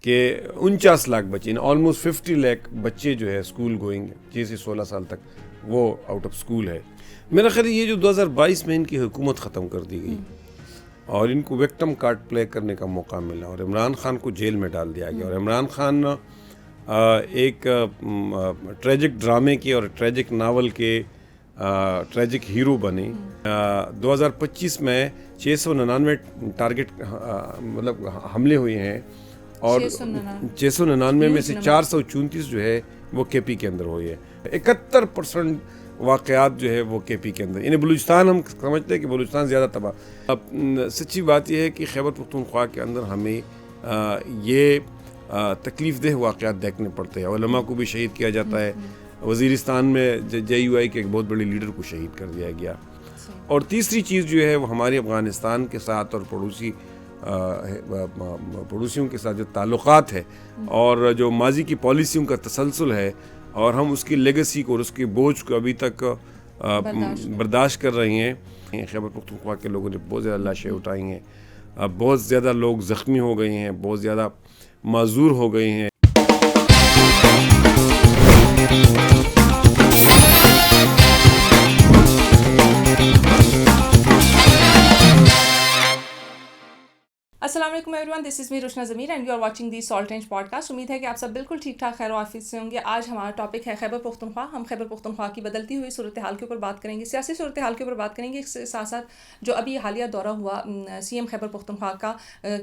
کہ 49 لاکھ بچے، آلموسٹ 50 لاکھ بچے جو ہے اسکول گوئنگ 6 سے 16 سال تک وہ آؤٹ آف اسکول ہے. میرا خیال یہ جو 2022 میں ان کی حکومت ختم کر دی گئی اور ان کو وکٹم کارڈ پلے کرنے کا موقع ملا اور عمران خان کو جیل میں ڈال دیا گیا. اور عمران خان ایک ٹریجک ڈرامے کے اور ٹریجک ناول کے ٹریجک ہیرو بنے. 2025 میں 699 ٹارگٹ مطلب حملے ہوئے ہیں اور 699 میں سے 434 جو ہے وہ کے پی کے اندر ہوئی ہے. 71% واقعات جو ہے وہ کے پی کے اندر، یعنی بلوچستان ہم سمجھتے ہیں کہ بلوچستان زیادہ تباہ. اب سچی بات یہ ہے کہ خیبر پختونخوا کے اندر ہمیں یہ تکلیف دہ واقعات دیکھنے پڑتے ہیں. علماء کو بھی شہید کیا جاتا ہے. وزیرستان میں جے یو آئی کے ایک بہت بڑے لیڈر کو شہید کر دیا گیا. اور تیسری چیز جو ہے وہ ہمارے افغانستان کے ساتھ اور پڑوسیوں کے ساتھ جو تعلقات ہے اور جو ماضی کی پالیسیوں کا تسلسل ہے اور ہم اس کی لیگیسی کو اور اس کے بوجھ کو ابھی تک برداشت کر رہے ہیں. خیبر پختونخوا کے لوگوں نے بہت زیادہ لاشیں اٹھائی ہیں، بہت زیادہ لوگ زخمی ہو گئے ہیں، بہت زیادہ معذور ہو گئے ہیں. السلام علیکم every one, this is me Roshna Zameer and you are watching the salt and podcast. امید ہے کہ آپ سب بالکل ٹھیک ٹھاک خیر و عافیت سے ہوں گے. آج ہمارا ٹاپک ہے خیبر پختونخوا. ہم خیبر پختونخوا کی بدلتی ہوئی صورتحال کے اوپر بات کریں گے، سیاسی صورتحال کے اوپر بات کریں گے. اس کے ساتھ ساتھ جو ابھی حالیہ دورہ ہوا سی ایم خیبر پختونخوا کا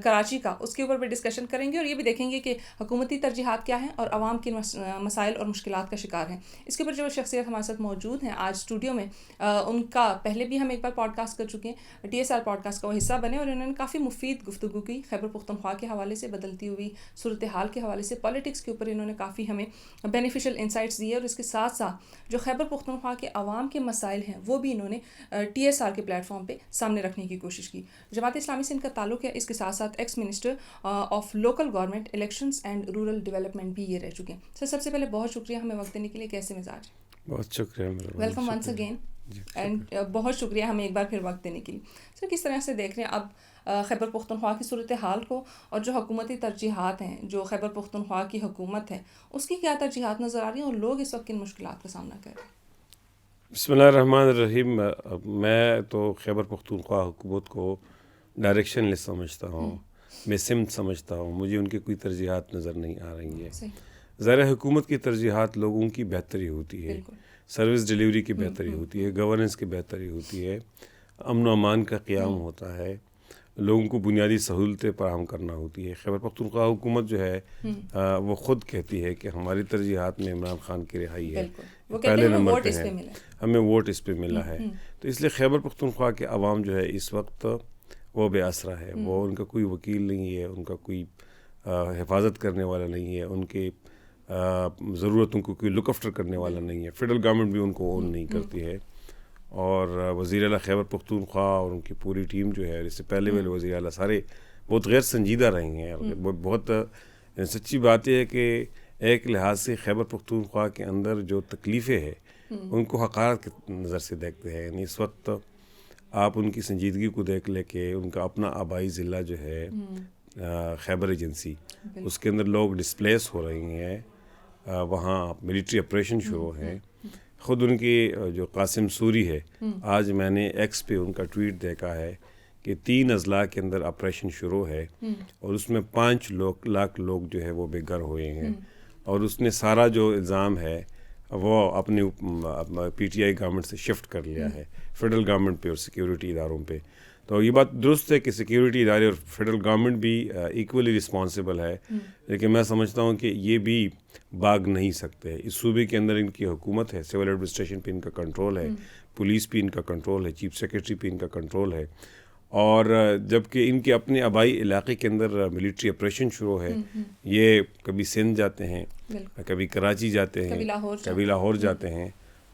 کراچی کا، اس کے اوپر بھی ڈسکشن کریں گے اور یہ بھی دیکھیں گے کہ حکومتی ترجیحات کیا ہیں اور عوام کے مسائل اور مشکلات کا شکار ہیں. اس کے اوپر جو شخصیت ہمارے ساتھ موجود ہیں آج اسٹوڈیو میں، ان کا پہلے بھی ہم ایک بار پوڈ کاسٹ کر چکے ہیں، T S R podcast کا وہ حصہ بنے اور انہوں نے کافی مفید گفتگو کی خیبر پختونخوا کے حوالے سے، بدلتی ہوئی صورتحال کے حوالے سے، پالیٹکس کے اوپر انہوں نے کافی ہمیں بینیفیشل انسائٹس دیے. اور اس کے ساتھ ساتھ جو خیبر پختونخوا کے عوام کے مسائل ہیں وہ بھی انہوں نے ٹی ایس آر کے پلیٹ فارم پہ سامنے رکھنے کی کوشش کی. جماعت اسلامی سے ان کا تعلق ہے. اس کے ساتھ ساتھ x minister of local government elections and rural development بھی یہ رہ چکے ہیں. سر سب سے پہلے بہت شکریہ ہمیں وقت دینے کے لیے. کیسے مزاج؟ بہت شکریہ. ویلکم ونس اگین اینڈ بہت شکریہ ہمیں ایک بار پھر وقت دینے کے لیے. سر کس طرح سے دیکھ رہے ہیں اب خیبر پختونخوا کی صورتحال کو اور جو حکومتی ترجیحات ہیں، جو خیبر پختونخوا کی حکومت ہے اس کی کیا ترجیحات نظر آ رہی ہیں اور لوگ اس وقت کن مشکلات کا سامنا کر رہے ہیں؟ بسم اللہ الرحمن الرحیم. میں تو خیبر پختونخوا حکومت کو ڈائریکشن لیس سمجھتا ہوں، میں سمت سمجھتا ہوں. مجھے ان کی کوئی ترجیحات نظر نہیں آ رہی ہیں. ظاہر حکومت کی ترجیحات لوگوں کی بہتری ہوتی ہے، سروس ڈیلیوری کی بہتری ہوتی ہے، گورننس کی بہتری ہوتی ہے، امن و امان کا قیام ہوتا ہے، لوگوں کو بنیادی سہولتیں فراہم کرنا ہوتی ہے. خیبر پختونخوا حکومت جو ہے وہ خود کہتی ہے کہ ہماری ترجیحات میں عمران خان کی رہائی ہے، پہلے نمبر پہ ہے، ہمیں ووٹ اس پہ ملا ہے. تو اس لیے خیبر پختونخوا کے عوام جو ہے اس وقت وہ بے آسرا ہے. وہ ان کا کوئی وکیل نہیں ہے، ان کا کوئی حفاظت کرنے والا نہیں ہے، ان کے ضرورتوں کو کوئی لک آفٹر کرنے والا نہیں ہے. فیڈرل گورنمنٹ بھی ان کو اون نہیں کرتی ہے. اور وزیر اعلیٰ خیبر پختونخوا اور ان کی پوری ٹیم جو ہے، اس سے پہلے والے وزیر اعلیٰ سارے بہت غیر سنجیدہ رہے ہیں. بہت سچی بات یہ ہے کہ ایک لحاظ سے خیبر پختونخوا کے اندر جو تکلیفیں ہیں ان کو حقارت کی نظر سے دیکھتے ہیں. یعنی اس وقت آپ ان کی سنجیدگی کو دیکھ لے کہ ان کا اپنا آبائی ضلع جو ہے خیبر ایجنسی، اس کے اندر لوگ ڈسپلیس ہو رہے ہیں، وہاں ملٹری آپریشن شروع ہیں. خود ان کی جو قاسم سوری ہے، آج میں نے ایکس پہ ان کا ٹویٹ دیکھا ہے کہ 3 اضلاع کے اندر آپریشن شروع ہے اور اس میں 5 لاکھ لوگ جو ہے وہ بے گھر ہوئے ہیں. اور اس نے سارا جو الزام ہے وہ اپنے پی ٹی آئی گورنمنٹ سے شفٹ کر لیا ہے، فیڈرل گورنمنٹ پہ اور سیکیورٹی اداروں پہ. تو یہ بات درست ہے کہ سیکیورٹی ادارے اور فیڈرل گورنمنٹ بھی ایکولی رسپانسبل ہے، لیکن میں سمجھتا ہوں کہ یہ بھی بھاگ نہیں سکتے. اس صوبے کے اندر ان کی حکومت ہے، سول ایڈمنسٹریشن پہ ان کا کنٹرول ہے، پولیس پہ ان کا کنٹرول ہے، چیف سیکرٹری پہ ان کا کنٹرول ہے. اور جبکہ ان کے اپنے آبائی علاقے کے اندر ملٹری آپریشن شروع ہے. یہ کبھی سندھ جاتے ہیں، کبھی کراچی جاتے ہیں، کبھی لاہور جاتے ہیں،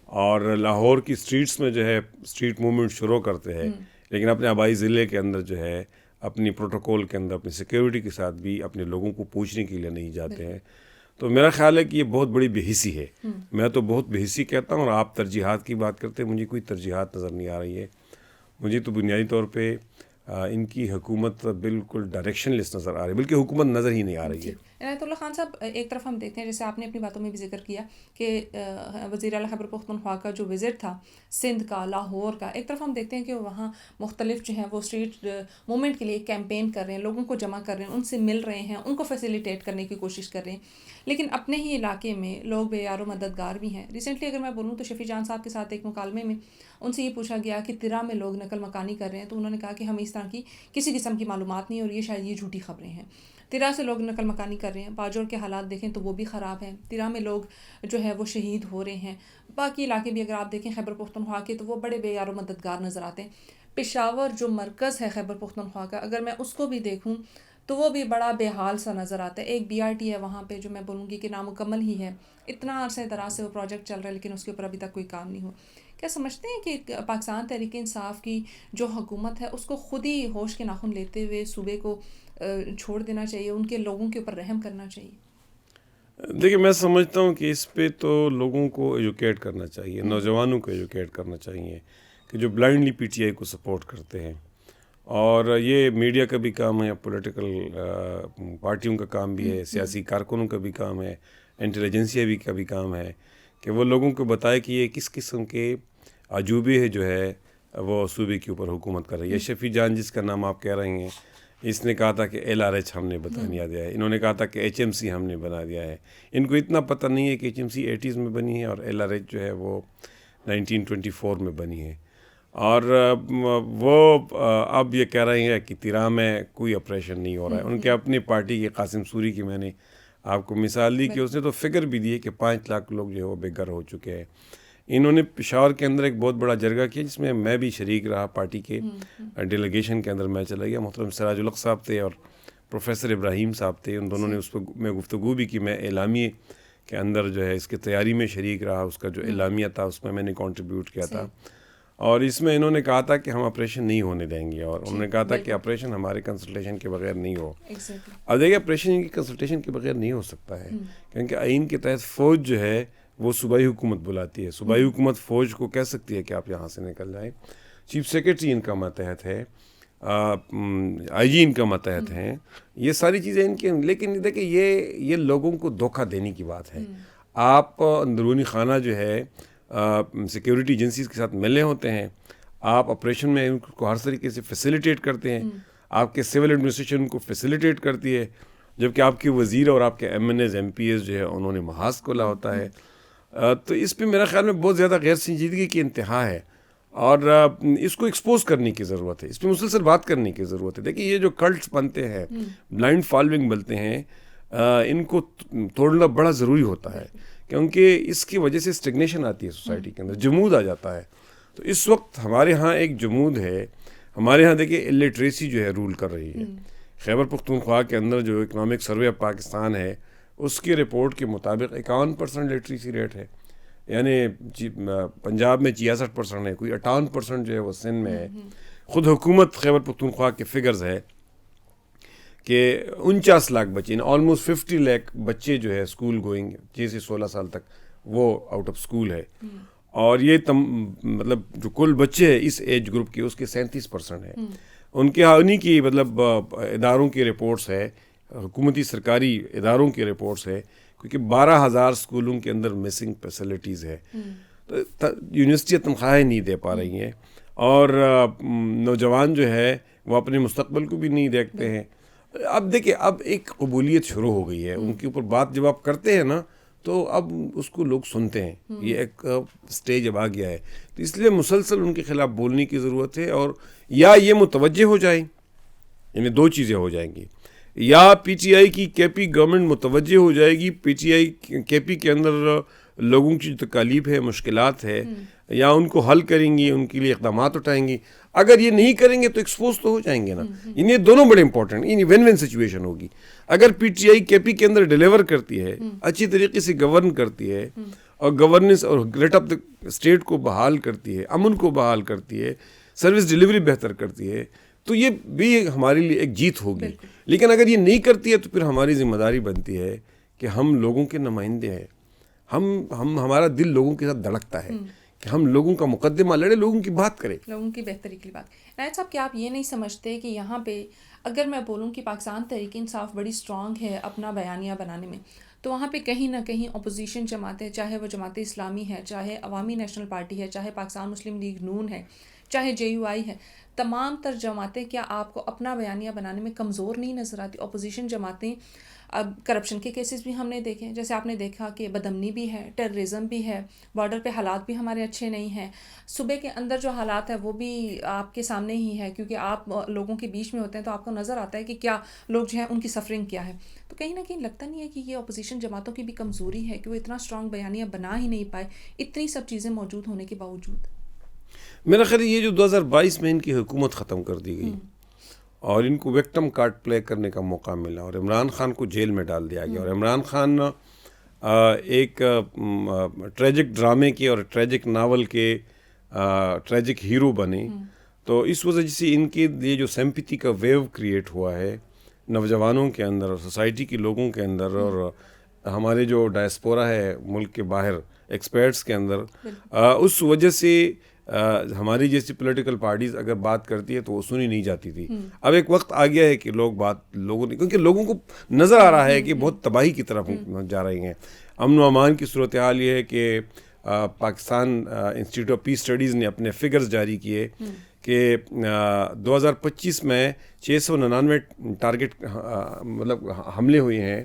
اور لاہور کی اسٹریٹس میں جو ہے اسٹریٹ موومنٹ شروع کرتے ہیں، لیکن اپنے آبائی ضلع کے اندر جو ہے اپنی پروٹوکول کے اندر اپنی سیکیورٹی کے ساتھ بھی اپنے لوگوں کو پوچھنے کے لیے نہیں جاتے ہیں. تو میرا خیال ہے کہ یہ بہت بڑی بے حسی ہے. میں تو بہت بے حسی کہتا ہوں. اور آپ ترجیحات کی بات کرتے ہیں، مجھے کوئی ترجیحات نظر نہیں آ رہی ہے. مجھے تو بنیادی طور پہ ان کی حکومت بالکل ڈائریکشن لیس نظر آ رہی ہے، بلکہ حکومت نظر ہی نہیں آ رہی ہے۔ عنایت اللہ خان صاحب، ایک طرف ہم دیکھتے ہیں جیسے آپ نے اپنی باتوں میں بھی ذکر کیا کہ وزیر اعلیٰ خیبر پختونخوا کا جو وزٹ تھا سندھ کا، لاہور کا، ایک طرف ہم دیکھتے ہیں کہ وہاں مختلف جو ہیں وہ اسٹریٹ موومنٹ کے لیے کیمپین کر رہے ہیں، لوگوں کو جمع کر رہے ہیں، ان سے مل رہے ہیں، ان کو فیسیلیٹیٹ کرنے کی کوشش کر رہے ہیں، لیکن اپنے ہی علاقے میں لوگ بے یار و مددگار بھی ہیں۔ ریسنٹلی اگر میں بولوں تو شفیع جان صاحب کے ساتھ ایک مکالمے میں ان سے یہ پوچھا گیا کہ ترا میں لوگ نقل مکانی کر رہے ہیں، تو انہوں نے کہا کہ ہمیں اس طرح کی کسی قسم کی معلومات نہیں، اور یہ شاید یہ جھوٹی خبریں ہیں۔ ترا سے لوگ نقل مکانی کر رہے ہیں، باجوڑ کے حالات دیکھیں تو وہ بھی خراب ہیں، ترا میں لوگ جو ہے وہ شہید ہو رہے ہیں، باقی علاقے بھی اگر آپ دیکھیں خیبر پختونخوا کے تو وہ بڑے بے یار و مددگار نظر آتے ہیں۔ پشاور جو مرکز ہے خیبر پختونخوا کا، اگر میں اس کو بھی دیکھوں تو وہ بھی بڑا بے حال سا نظر آتا ہے۔ ایک BRT ہے وہاں پہ جو میں بولوں گی کہ نامکمل ہی ہے، اتنا عرصہ دراز سے وہ پروجیکٹ چل رہا ہے لیکن اس کے اوپر ابھی تک کوئی کام نہیں ہوا۔ کیا سمجھتے ہیں کہ پاکستان تحریک انصاف کی جو حکومت ہے اس کو خود ہی ہوش کے ناخن لیتے ہوئے صوبے کو چھوڑ دینا چاہیے، ان کے لوگوں کے اوپر رحم کرنا چاہیے؟ دیکھیں، میں سمجھتا ہوں کہ اس پہ تو لوگوں کو ایجوکیٹ کرنا چاہیے، نوجوانوں کو ایجوکیٹ کرنا چاہیے کہ جو بلائنڈلی PTI کو سپورٹ کرتے ہیں، اور یہ میڈیا کا بھی کام ہے، پولیٹیکل پارٹیوں کا کام بھی ہے، سیاسی کارکنوں کا بھی کام ہے، انٹیلیجنسیا کا بھی کام ہے کہ وہ لوگوں کو بتائے کہ یہ کس قسم کے عجوبے جو ہے وہ صوبے کے اوپر حکومت کر رہی ہے۔ شفیع جان جس کا نام آپ کہہ رہے ہیں، اس نے کہا تھا کہ LRH ہم نے بتا دیا ہے، انہوں نے کہا تھا کہ HMC ہم نے بنا دیا ہے۔ ان کو اتنا پتہ نہیں ہے کہ HMC 80s میں بنی ہے اور LRH جو ہے وہ 1924 میں بنی ہے، اور وہ اب یہ کہہ رہے ہیں کہ ترا میں کوئی آپریشن نہیں ہو رہا ہے۔ ان کے اپنی پارٹی کے قاسم سوری کی میں نے آپ کو مثال دی کہ اس نے تو فگر بھی دی ہے کہ 5 لاکھ لوگ جو ہے وہ بے گھر ہو چکے ہیں۔ انہوں نے پشاور کے اندر ایک بہت بڑا جرگہ کیا جس میں میں بھی شریک رہا، پارٹی کے ڈیلیگیشن کے اندر میں چلا گیا۔ محترم سراج الحق صاحب تھے اور پروفیسر ابراہیم صاحب تھے، ان دونوں نے اس پہ میں گفتگو بھی کی۔ میں اعلامیے کے اندر جو ہے اس کی تیاری میں شریک رہا، اس کا جو اعلامیہ تھا اس میں نے کنٹریبیوٹ کیا تھا، اور اس میں انہوں نے کہا تھا کہ ہم آپریشن نہیں ہونے دیں گے، اور انہوں نے کہا تھا کہ آپریشن ہمارے کنسلٹیشن کے بغیر نہیں ہو۔ اب دیکھیں، آپریشن کی کنسلٹیشن کے بغیر نہیں ہو سکتا ہے، کیونکہ آئین کے تحت فوج جو ہے وہ صوبائی حکومت بلاتی ہے، صوبائی حکومت فوج کو کہہ سکتی ہے کہ آپ یہاں سے نکل جائیں، چیف سیکرٹری ان کا ماتحت ہے، IG ان کا ماتحت ہیں، یہ ساری چیزیں ان کی۔ لیکن دیکھیں، یہ لوگوں کو دھوکہ دینے کی بات ہے۔ آپ اندرونی خانہ جو ہے سیکیورٹی ایجنسیز کے ساتھ ملے ہوتے ہیں، آپ آپریشن میں ان کو ہر طریقے سے فیسیلیٹیٹ کرتے ہیں، آپ کے سول ایڈمنسٹریشن کو فیسیلیٹیٹ کرتی ہے، جبکہ آپ کے وزیر اور آپ کے MNAs MPs جو ہے انہوں نے محاذ کھولا ہوتا ہے۔ تو اس پہ میرا خیال میں بہت زیادہ غیر سنجیدگی کی انتہا ہے، اور اس کو ایکسپوز کرنے کی ضرورت ہے، اس پہ مسلسل بات کرنے کی ضرورت ہے۔ دیکھیے، یہ جو کلٹس بنتے ہیں، بلائنڈ فالوئنگ بنتے ہیں، ان کو توڑنا بڑا ضروری ہوتا ہے، کیونکہ اس کی وجہ سے اسٹیگنیشن آتی ہے سوسائٹی کے اندر، جمود آ جاتا ہے۔ تو اس وقت ہمارے ہاں ایک جمود ہے، ہمارے ہاں دیکھیے الٹریسی جو ہے رول کر رہی ہے۔ خیبر پختونخوا کے اندر جو اکنامک سروے آف پاکستان ہے، اس کی رپورٹ کے مطابق 51% لٹریسی ریٹ ہے، یعنی پنجاب میں 66% ہے، کوئی 58% جو ہے وہ سندھ میں ہے۔ خود حکومت خیبر پختونخوا کے فگرز ہے کہ 49 لاکھ بچے، آلموسٹ 50 لاکھ بچے جو ہے اسکول گوئنگ 6 سے 16 سال تک وہ آؤٹ آف اسکول ہے، اور یہ مطلب جو کل بچے ہیں اس ایج گروپ کے، اس کے 37% ہے۔ ان کے انہی کی مطلب اداروں کی رپورٹس ہے، حکومتی سرکاری اداروں کی رپورٹس ہے، کیونکہ 12,000 اسکولوں کے اندر مسنگ فیسلٹیز ہے، یونیورسٹیاں تنخواہیں نہیں دے پا رہی ہیں، اور نوجوان جو ہے وہ اپنے مستقبل کو بھی نہیں دیکھتے ہیں۔ اب دیکھیں، اب ایک قبولیت شروع ہو گئی ہے، ان کے اوپر بات جب آپ کرتے ہیں نا تو اب اس کو لوگ سنتے ہیں، یہ ایک سٹیج اب آ گیا ہے۔ تو اس لیے مسلسل ان کے خلاف بولنے کی ضرورت ہے، اور یا یہ متوجہ ہو جائیں، یعنی دو چیزیں ہو جائیں گی، یا PTI کی KP گورنمنٹ متوجہ ہو جائے گی، PTI KP کے اندر لوگوں کی جو تکالیف ہے، مشکلات ہے، یا ان کو حل کریں گی، ان کے لیے اقدامات اٹھائیں گی۔ اگر یہ نہیں کریں گے تو ایکسپوز تو ہو جائیں گے نا، یعنی یہ دونوں بڑے امپورٹنٹ، یعنی ون ون سچویشن ہوگی۔ اگر PTI KP کے اندر ڈیلیور کرتی ہے، اچھی طریقے سے گورن کرتی ہے، اور گورننس اور گریٹ آف دا اسٹیٹ کو بحال کرتی ہے، امن کو بحال کرتی ہے، سروس ڈیلیوری بہتر کرتی ہے، تو یہ بھی ہمارے لیے ایک جیت ہوگی۔ لیکن اگر یہ نہیں کرتی ہے تو پھر ہماری ذمہ داری بنتی ہے کہ ہم لوگوں کے نمائندے ہیں، ہمارا دل لوگوں کے ساتھ دھڑکتا ہے کہ ہم لوگوں کا مقدمہ لڑے, لوگوں کی بات کریں, لوگوں کی بہتری کی بات. نائب صاحب, کیا آپ یہ نہیں سمجھتے کہ یہاں پہ اگر میں بولوں کہ پاکستان تحریک انصاف بڑی اسٹرانگ ہے اپنا بیانیہ بنانے میں, تو وہاں پہ کہیں نہ کہیں اپوزیشن جماعتیں, چاہے وہ جماعت اسلامی ہے, چاہے عوامی نیشنل پارٹی ہے, چاہے پاکستان مسلم لیگ نون ہے, چاہے JUI ہے, تمام تر جماعتیں کیا آپ کو اپنا بیانیہ بنانے میں کمزور نہیں نظر آتی؟ اپوزیشن جماعتیں, اب کرپشن کے کیسز بھی ہم نے دیکھے, جیسے آپ نے دیکھا کہ بدامنی بھی ہے, ٹیررزم بھی ہے, بارڈر پہ حالات بھی ہمارے اچھے نہیں ہیں, صوبے کے اندر جو حالات ہے وہ بھی آپ کے سامنے ہی ہے, کیونکہ آپ لوگوں کے بیچ میں ہوتے ہیں تو آپ کو نظر آتا ہے کہ کیا لوگ جو ہیں ان کی سفرنگ کیا ہے. تو کہیں نہ کہیں لگتا نہیں ہے کہ یہ اپوزیشن جماعتوں کی بھی کمزوری ہے کہ وہ اتنا اسٹرانگ بیانیہ بنا ہی نہیں پائے اتنی سب چیزیں موجود ہونے کے باوجود؟ میرا خیال یہ جو 2022 میں ان کی حکومت ختم کر دی گئی اور ان کو وکٹم کارڈ پلے کرنے کا موقع ملا اور عمران خان کو جیل میں ڈال دیا گیا, اور عمران خان ایک ٹریجک ڈرامے کے اور ٹریجک ناول کے ٹریجک ہیرو بنے, تو اس وجہ سے ان کے یہ جو سمپیتی کا ویو کریٹ ہوا ہے نوجوانوں کے اندر اور سوسائٹی کے لوگوں کے اندر اور ہمارے جو ڈائسپورا ہے ملک کے باہر ایکسپرٹس کے اندر, اس وجہ سے ہماری جیسی پولیٹیکل پارٹیز اگر بات کرتی ہے تو وہ سنی نہیں جاتی تھی. اب ایک وقت آ گیا ہے کہ لوگوں نے, کیونکہ لوگوں کو نظر آ رہا ہے کہ بہت تباہی کی طرف جا رہے ہیں. امن و امان کی صورتحال یہ ہے کہ Pakistan institute of peace studies نے اپنے فگرز جاری کیے کہ 2025 میں 699 ٹارگٹ مطلب حملے ہوئے ہیں,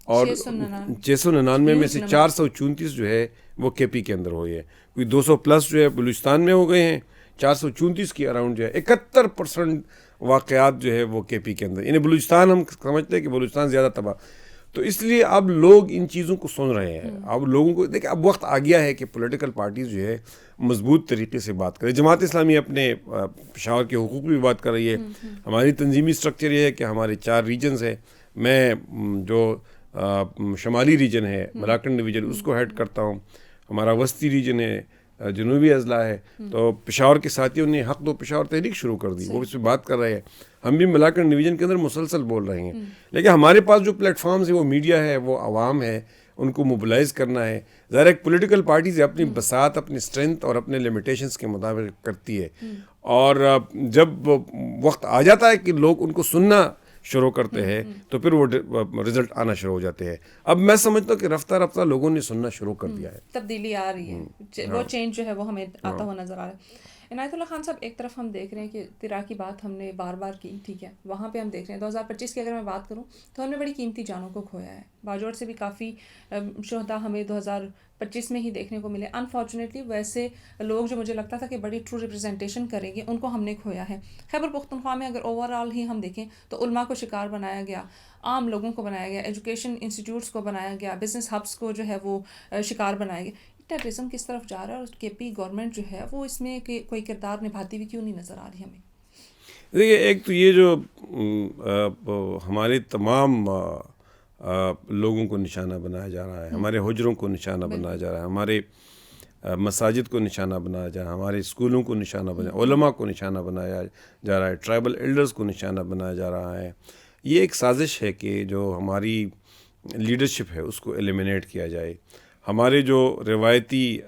اور 699 میں سے 434 جو ہے وہ KP کے اندر ہوئی ہے. کوئی 200 پلس جو ہے بلوچستان میں ہو گئے ہیں, 434 کی اراؤنڈ جو ہے 71% واقعات جو ہے وہ KP کے اندر, یعنی بلوچستان ہم سمجھتے ہیں کہ بلوچستان زیادہ تباہ. تو اس لیے اب لوگ ان چیزوں کو سن رہے ہیں. اب لوگوں کو دیکھیں, اب وقت آ گیا ہے کہ پولیٹیکل پارٹیز جو ہے مضبوط طریقے سے بات کرے. جماعت اسلامی اپنے پشاور کے حقوق بھی بات کر رہی ہے. ہماری تنظیمی اسٹرکچر یہ ہے کہ ہمارے 4 ریجنز ہیں. میں جو شمالی ریجن ہے ملاکنڈ ڈویژن اس کو ہیڈ کرتا ہوں, ہمارا وسطی ریجن ہے, جنوبی اضلاع ہے. تو پشاور کے ساتھیوں نے حق دو پشاور تحریک شروع کر دی, وہ اس پہ بات کر رہے ہیں. ہم بھی ملاکنڈ ڈویژن کے اندر مسلسل بول رہے ہیں, لیکن ہمارے پاس جو پلیٹ فارمز ہے وہ میڈیا ہے, وہ عوام ہے, ان کو موبلائز کرنا ہے. ظاہر ایک پولیٹیکل پارٹیز اپنی بساط, اپنی اسٹرینتھ اور اپنے لمیٹیشنز کے مطابق کرتی ہے, اور جب وقت آ جاتا ہے کہ لوگ ان کو سننا شروع کرتے ہیں تو پھر وہ رزلٹ آنا شروع ہو جاتے ہیں. اب میں سمجھتا ہوں کہ رفتہ رفتہ لوگوں نے سننا شروع کر دیا ہے, تبدیلی آ رہی ہے, وہ چینج جو ہے وہ ہمیں آتا ہوا نظر آ رہا ہے. عنایت اللہ خان صاحب, ایک طرف ہم دیکھ رہے ہیں کہ طرح کی بات ہم نے بار بار کی, ٹھیک ہے, وہاں پہ ہم دیکھ رہے ہیں 2025 کی اگر میں بات کروں تو ہم نے بڑی قیمتی جانوں کو کھویا ہے. باجوڑ سے بھی کافی شہدا ہمیں 2025 میں ہی دیکھنے کو ملے. انفارچونیٹلی ویسے لوگ جو مجھے لگتا تھا کہ بڑی ٹرو ریپرزنٹیشن کریں گے ان کو ہم نے کھویا ہے. خیبر پختونخوا میں اگر اوور آل ہی ہم دیکھیں تو علماء کو شکار بنایا گیا, عام لوگوں کو بنایا گیا, ایجوکیشن انسٹیٹیوٹس کو بنایا گیا, بزنس ہبس کو جو ہے وہ شکار بنایا گیا. ٹیررزم کس طرف جا رہا ہے, اور KP گورنمنٹ جو ہے وہ اس میں کوئی کردار نبھاتی ہوئی کیوں نہیں نظر آ رہی ہمیں؟ دیکھیے, ایک تو یہ جو ہمارے تمام لوگوں کو نشانہ بنایا جا رہا ہے, ہمارے حجروں کو نشانہ بنایا جا رہا ہے, ہمارے مساجد کو نشانہ بنایا جا رہا ہے, ہمارے اسکولوں کو نشانہ بنایا, علماء کو نشانہ بنایا جا رہا ہے, ٹرائبل ایلڈرز کو نشانہ بنایا جا رہا ہے. یہ ایک سازش ہے کہ جو ہماری لیڈرشپ ہے اس کو ایلیمینیٹ کیا جائے. ہمارے جو روایتی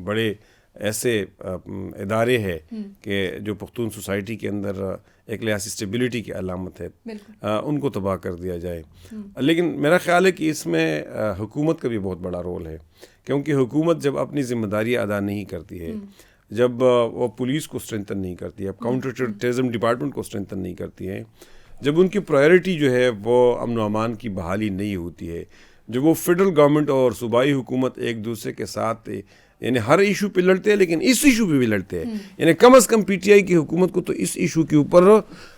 بڑے ایسے ادارے ہیں کہ جو پختون سوسائٹی کے اندر ایک لحاظ اسٹیبلٹی کی علامت ہے, ان کو تباہ کر دیا جائے. لیکن میرا خیال ہے کہ اس میں حکومت کا بھی بہت بڑا رول ہے, کیونکہ حکومت جب اپنی ذمہ داری ادا نہیں کرتی ہے, جب وہ پولیس کو اسٹرینتھن نہیں کرتی ہے, کاؤنٹر ٹیررزم ڈپارٹمنٹ کو اسٹرینتھن نہیں کرتی ہے, جب ان کی پرائیورٹی جو ہے وہ امن و امان کی بحالی نہیں ہوتی ہے, جب وہ فیڈرل گورنمنٹ اور صوبائی حکومت ایک دوسرے کے ساتھ یعنی ہر ایشو پہ لڑتے ہیں لیکن اس ایشو پہ بھی لڑتے ہیں, یعنی کم از کم PTI کی حکومت کو تو اس ایشو کے اوپر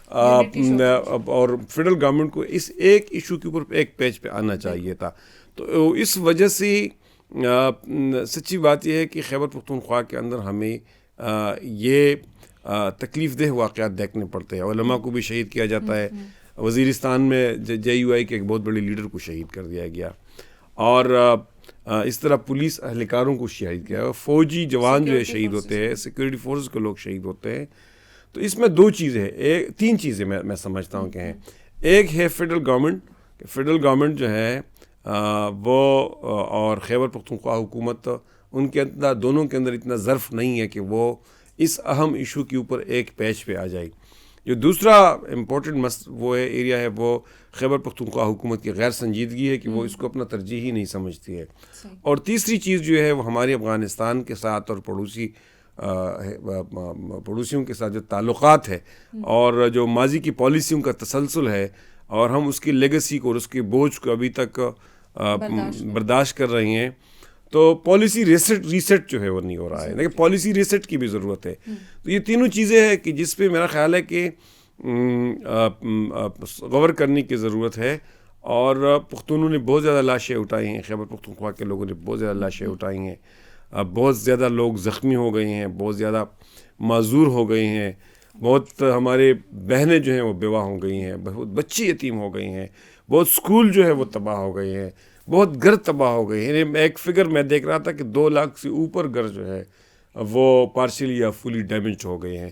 اور فیڈرل گورنمنٹ کو اس ایک ایشو کے اوپر ایک پیج پہ آنا چاہیے تھا. تو اس وجہ سے سچی بات یہ ہے کہ خیبر پختونخوا کے اندر ہمیں یہ تکلیف دہ واقعات دیکھنے پڑتے ہیں. علماء کو بھی شہید کیا جاتا ہے, وزیرستان میں JUI کے ایک بہت بڑے لیڈر کو شہید کر دیا گیا, اور اس طرح پولیس اہلکاروں کو شہید کیا, فوجی جوان جو ہے شہید ہوتے ہیں, سیکورٹی فورس کے لوگ شہید ہوتے ہیں. تو اس میں 2 چیزیں ہیں, 3 چیزیں میں سمجھتا ہوں کہ ہیں. ایک ہے فیڈرل گورنمنٹ جو ہے وہ اور خیبر پختونخوا حکومت ان کے اندر دونوں کے اندر اتنا ظرف نہیں ہے کہ وہ اس اہم ایشو کے اوپر ایک پیج پہ آ جائے. جو دوسرا امپورٹنٹ وہ ایریا ہے وہ خیبر پختونخوا حکومت کی غیر سنجیدگی ہے کہ وہ اس کو اپنا ترجیح ہی نہیں سمجھتی ہے. اور تیسری چیز جو ہے وہ ہمارے افغانستان کے ساتھ اور پڑوسیوں کے ساتھ جو تعلقات ہے اور جو ماضی کی پالیسیوں کا تسلسل ہے اور ہم اس کی لیگیسی کو اور اس کے بوجھ کو ابھی تک برداشت کر رہے ہیں. تو پالیسی ریسیٹ جو ہے وہ نہیں ہو رہا ہے. لیکن پالیسی ریسیٹ کی بھی ضرورت ہے. تو یہ تینوں چیزیں ہیں کہ جس پہ میرا خیال ہے کہ غور کرنے کی ضرورت ہے. اور پختونوں نے بہت زیادہ لاشیں اٹھائی ہیں, خیبر پختونخوا کے لوگوں نے بہت زیادہ لاشیں اٹھائی ہیں, بہت زیادہ لوگ زخمی ہو گئے ہیں, بہت زیادہ معذور ہو گئے ہیں, بہت ہمارے بہنیں جو ہیں وہ بیوہ ہو گئی ہیں, بہت بچے یتیم ہو گئے ہیں, بہت سکول جو ہے وہ تباہ ہو گئے ہیں, بہت گھر تباہ ہو گئے ہیں. ایک فگر میں دیکھ رہا تھا کہ 2 لاکھ سے اوپر گھر جو ہے وہ پارشلی یا فلی ڈیمیج ہو گئے ہیں.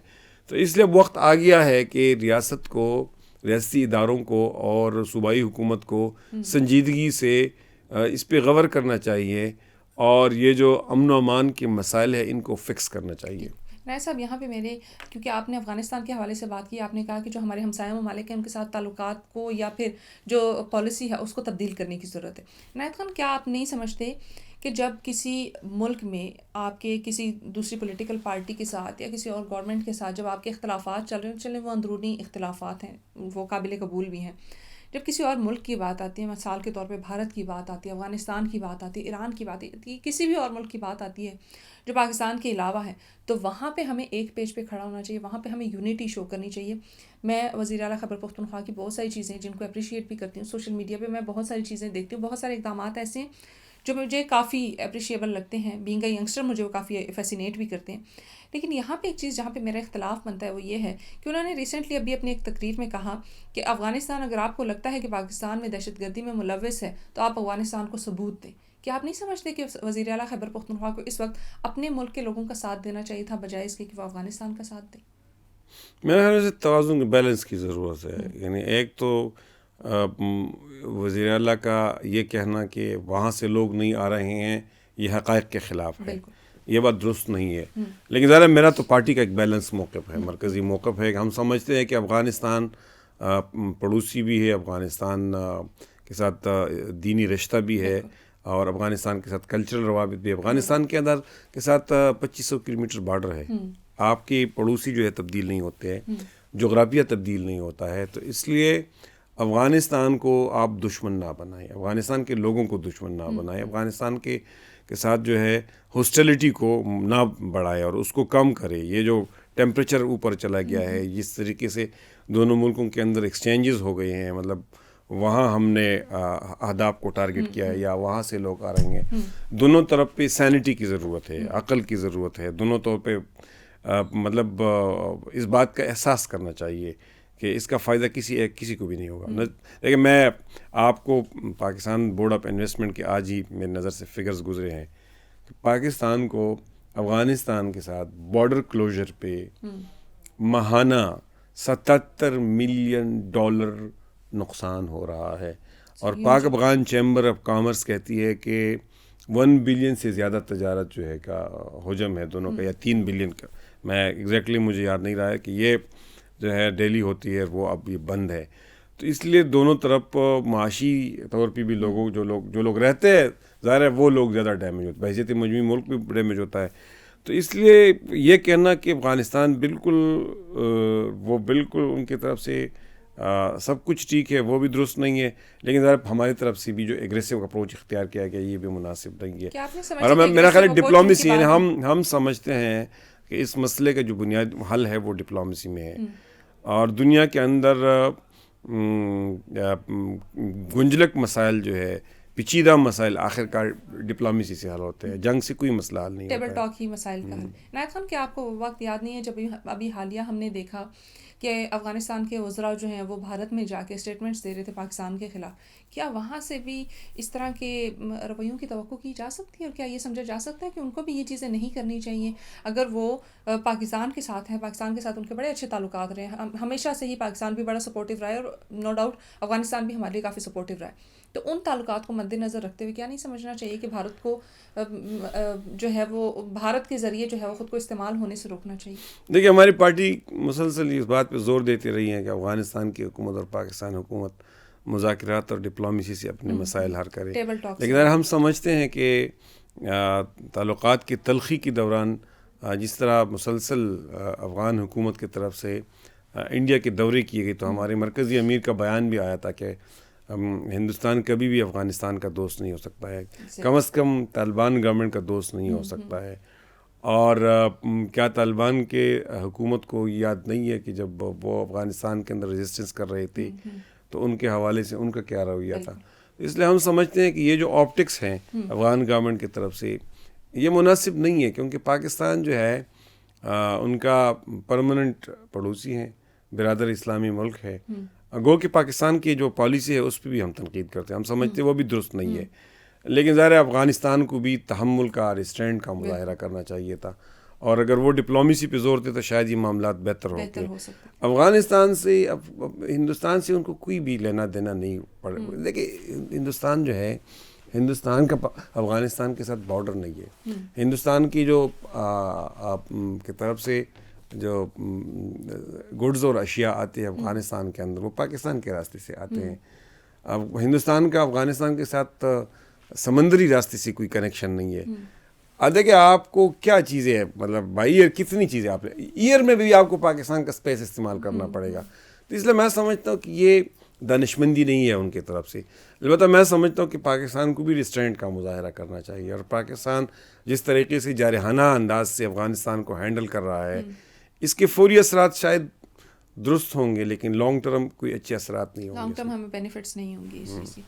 تو اس لیے وقت آ گیا ہے کہ ریاست کو, ریاستی اداروں کو اور صوبائی حکومت کو سنجیدگی سے اس پہ غور کرنا چاہیے اور یہ جو امن و امان کے مسائل ہیں ان کو فکس کرنا چاہیے. نائب صاحب, یہاں پہ میرے, کیونکہ آپ نے افغانستان کے حوالے سے بات کی, آپ نے کہا کہ جو ہمارے ہمسایہ ممالک ہیں ان کے ساتھ تعلقات کو یا پھر جو پالیسی ہے اس کو تبدیل کرنے کی ضرورت ہے. نائب خان, کیا آپ نہیں سمجھتے کہ جب کسی ملک میں آپ کے کسی دوسری پولیٹیکل پارٹی کے ساتھ یا کسی اور گورنمنٹ کے ساتھ جب آپ کے اختلافات چلیں وہ اندرونی اختلافات ہیں, وہ قابل قبول بھی ہیں, جب کسی اور ملک کی بات آتی ہے, مثال کے طور پہ بھارت کی بات آتی ہے, افغانستان کی بات آتی ہے, ایران کی بات آتی ہے, کسی بھی اور ملک کی بات آتی ہے جو پاکستان کے علاوہ ہے, تو وہاں پہ ہمیں ایک پیج پہ کھڑا ہونا چاہیے, وہاں پہ ہمیں یونٹی شو کرنی چاہیے. میں وزیر اعلیٰ خیبر پختونخوا کی بہت ساری چیزیں جن کو اپریشیٹ بھی کرتی ہوں, سوشل میڈیا پہ میں بہت ساری چیزیں دیکھتی ہوں, بہت سارے اقدامات ایسے ہیں جو مجھے کافی اپریشیبل لگتے ہیں. بینگ اے ینگسٹر مجھے وہ کافی فیسینیٹ بھی کرتے ہیں. لیکن یہاں پہ ایک چیز جہاں پہ میرا اختلاف بنتا ہے وہ یہ ہے کہ انہوں نے ریسنٹلی ابھی اپنی ایک تقریر میں کہا کہ افغانستان, اگر آپ کو لگتا ہے کہ پاکستان میں دہشت گردی میں ملوث ہے تو آپ افغانستان کو ثبوت دیں. کیا آپ نہیں سمجھتے کہ وزیر اعلیٰ خیبر پختونخوا کو اس وقت اپنے ملک کے لوگوں کا ساتھ دینا چاہیے تھا بجائے اس کے کہ وہ افغانستان کا ساتھ دیں؟ میرے خیال سے توازن بیلنس کی ضرورت ہے. یعنی ایک تو وزیر اعلیٰ کا یہ کہنا کہ وہاں سے لوگ نہیں آ رہے ہیں یہ حقائق کے خلاف ہے, یہ بات درست نہیں ہے. لیکن ذرا میرا تو پارٹی کا ایک بیلنس موقف ہے, مرکزی موقف ہے کہ ہم سمجھتے ہیں کہ افغانستان پڑوسی بھی ہے, افغانستان کے ساتھ دینی رشتہ بھی ہے اور افغانستان کے ساتھ کلچرل روابط بھی. افغانستان کے اندر کے ساتھ 2500 کلومیٹر بارڈر ہے. آپ کے پڑوسی جو ہے تبدیل نہیں ہوتے ہیں, جغرافیہ تبدیل نہیں ہوتا ہے. تو اس لیے افغانستان کو آپ دشمن نہ بنائیں, افغانستان کے لوگوں کو دشمن نہ بنائیں, افغانستان کے ساتھ جو ہے ہاسٹیلٹی کو نہ بڑھائے اور اس کو کم کرے. یہ جو ٹیمپریچر اوپر چلا گیا ہے, جس طریقے سے دونوں ملکوں کے اندر ایکسچینجز ہو گئے ہیں, مطلب وہاں ہم نے اہداف کو ٹارگٹ کیا ہے یا وہاں سے لوگ آ رہے ہیں, دونوں طرف پہ سینٹی کی ضرورت ہے, عقل کی ضرورت ہے. دونوں طور پہ مطلب اس بات کا احساس کرنا چاہیے کہ اس کا فائدہ کسی کو بھی نہیں ہوگا. لیکن میں آپ کو پاکستان بورڈ آف انویسٹمنٹ کے آج ہی میری نظر سے فگرز گزرے ہیں کہ پاکستان کو افغانستان کے ساتھ بارڈر کلوزر پہ ماہانہ $77 ملین نقصان ہو رہا ہے. اور Pak Afghan chamber of commerce کہتی ہے کہ 1 بلین سے زیادہ تجارت جو ہے کا حجم ہے دونوں کا, یا 3 بلین کا, میں ایگزیکٹلی مجھے یاد نہیں رہا ہے, کہ یہ جو ہے ڈیلی ہوتی ہے وہ اب یہ بند ہے. تو اس لیے دونوں طرف معاشی طور پہ بھی لوگوں جو لوگ رہتے ہیں, ظاہر ہے وہ لوگ زیادہ ڈیمیج ہوتے ہیں, بحیثیت مجموعی ملک بھی ڈیمیج ہوتا ہے. تو اس لیے یہ کہنا کہ افغانستان بالکل ان کی طرف سے سب کچھ ٹھیک ہے وہ بھی درست نہیں ہے. لیکن ذرا ہماری طرف سے بھی جو ایگریسو اپروچ اختیار کیا گیا یہ بھی مناسب نہیں ہے. اور میرا خیال ہے ڈپلومیسی, ہم سمجھتے ہیں کہ اس مسئلے کا جو بنیاد حل ہے وہ ڈپلومیسی میں ہے. اور دنیا کے اندر گنجلک مسائل جو ہے, پیچیدہ مسائل آخر کار ڈپلومیسی سے حل ہوتے ہیں, جنگ سے کوئی مسئلہ حل نہیں ہوتا ہے. ٹیبل ٹاک ہی مسائل کا حل. نائب خان, کیا آپ کو وہ وقت یاد نہیں ہے جب ابھی حالیہ ہم نے دیکھا کہ افغانستان کے وزراء جو ہیں وہ بھارت میں جا کے اسٹیٹمنٹس دے رہے تھے پاکستان کے خلاف. کیا وہاں سے بھی اس طرح کے رویوں کی توقع کی جا سکتی ہے, اور کیا یہ سمجھا جا سکتا ہے کہ ان کو بھی یہ چیزیں نہیں کرنی چاہیے اگر وہ پاکستان کے ساتھ ہیں, پاکستان کے ساتھ ان کے بڑے اچھے تعلقات رہے ہیں, ہمیشہ سے ہی پاکستان بھی بڑا سپورٹیو رہا ہے اور نو ڈاؤٹ افغانستان بھی ہمارے لیے کافی سپورٹیو رہا ہے, تو ان تعلقات کو مد نظر رکھتے ہوئے کیا نہیں سمجھنا چاہیے کہ بھارت کو جو ہے وہ بھارت کے ذریعے جو ہے وہ خود کو استعمال ہونے سے روکنا چاہیے؟ دیکھیے, ہماری پارٹی مسلسل اس بات پہ زور دیتی رہی ہے کہ افغانستان کی حکومت اور پاکستان حکومت مذاکرات اور ڈپلومیسی سے اپنے مسائل حل کرے, لیکن اگر ہم سمجھتے ہیں کہ تعلقات کی تلخی کے دوران جس طرح مسلسل افغان حکومت کی طرف سے انڈیا کے دورے کیے گئے, تو ہمارے مرکزی امیر کا بیان بھی آیا تھا کہ ہندوستان کبھی بھی افغانستان کا دوست نہیں ہو سکتا ہے, کم از کم طالبان گورنمنٹ کا دوست نہیں ہو سکتا ہے. اور کیا طالبان کے حکومت کو یاد نہیں ہے کہ جب وہ افغانستان کے اندر ریزسٹنس کر رہے تھے تو ان کے حوالے سے ان کا کیا رویہ تھا. اس لیے ہم سمجھتے ہیں کہ یہ جو آپٹکس ہیں افغان گورنمنٹ کی طرف سے یہ مناسب نہیں ہے, کیونکہ پاکستان جو ہے ان کا پرماننٹ پڑوسی ہیں, برادر اسلامی ملک ہے. گو کہ پاکستان کی جو پالیسی ہے اس پہ بھی ہم تنقید کرتے ہیں, ہم سمجھتے ہیں وہ بھی درست نہیں ہے, لیکن ظاہر ہے افغانستان کو بھی تحمل کا, ریسٹرینٹ کا مظاہرہ کرنا چاہیے تھا, اور اگر وہ ڈپلومیسی پہ زور دیتے تو شاید یہ معاملات بہتر ہوتے. افغانستان سے ہندوستان سے ان کو کوئی بھی لینا دینا نہیں پڑے. دیکھیے, ہندوستان جو ہے, ہندوستان کا افغانستان کے ساتھ بارڈر نہیں ہے. ہندوستان کی جو کی طرف سے جو گڈز اور اشیاء آتے ہیں افغانستان کے اندر وہ پاکستان کے راستے سے آتے ہیں. اب ہندوستان کا افغانستان کے ساتھ سمندری راستے سے کوئی کنیکشن نہیں ہے. دیکھیں آپ کو کیا چیزیں ہیں, مطلب بائی ایئر کتنی چیزیں, آپ ایئر میں بھی آپ کو پاکستان کا اسپیس استعمال کرنا پڑے گا. تو اس لیے میں سمجھتا ہوں کہ یہ دانشمندی نہیں ہے ان کی طرف سے. البتہ میں سمجھتا ہوں کہ پاکستان کو بھی ریسٹرینٹ کا مظاہرہ کرنا چاہیے, اور پاکستان جس طریقے سے جارحانہ انداز سے افغانستان کو ہینڈل کر رہا ہے اس کے فوری اثرات شاید درست ہوں گے, لیکن لانگ ٹرم کوئی اچھے اثرات نہیں ہوں گے, لانگ ٹرم ہمیں بینیفٹس نہیں ہوں گے اس چیز کی.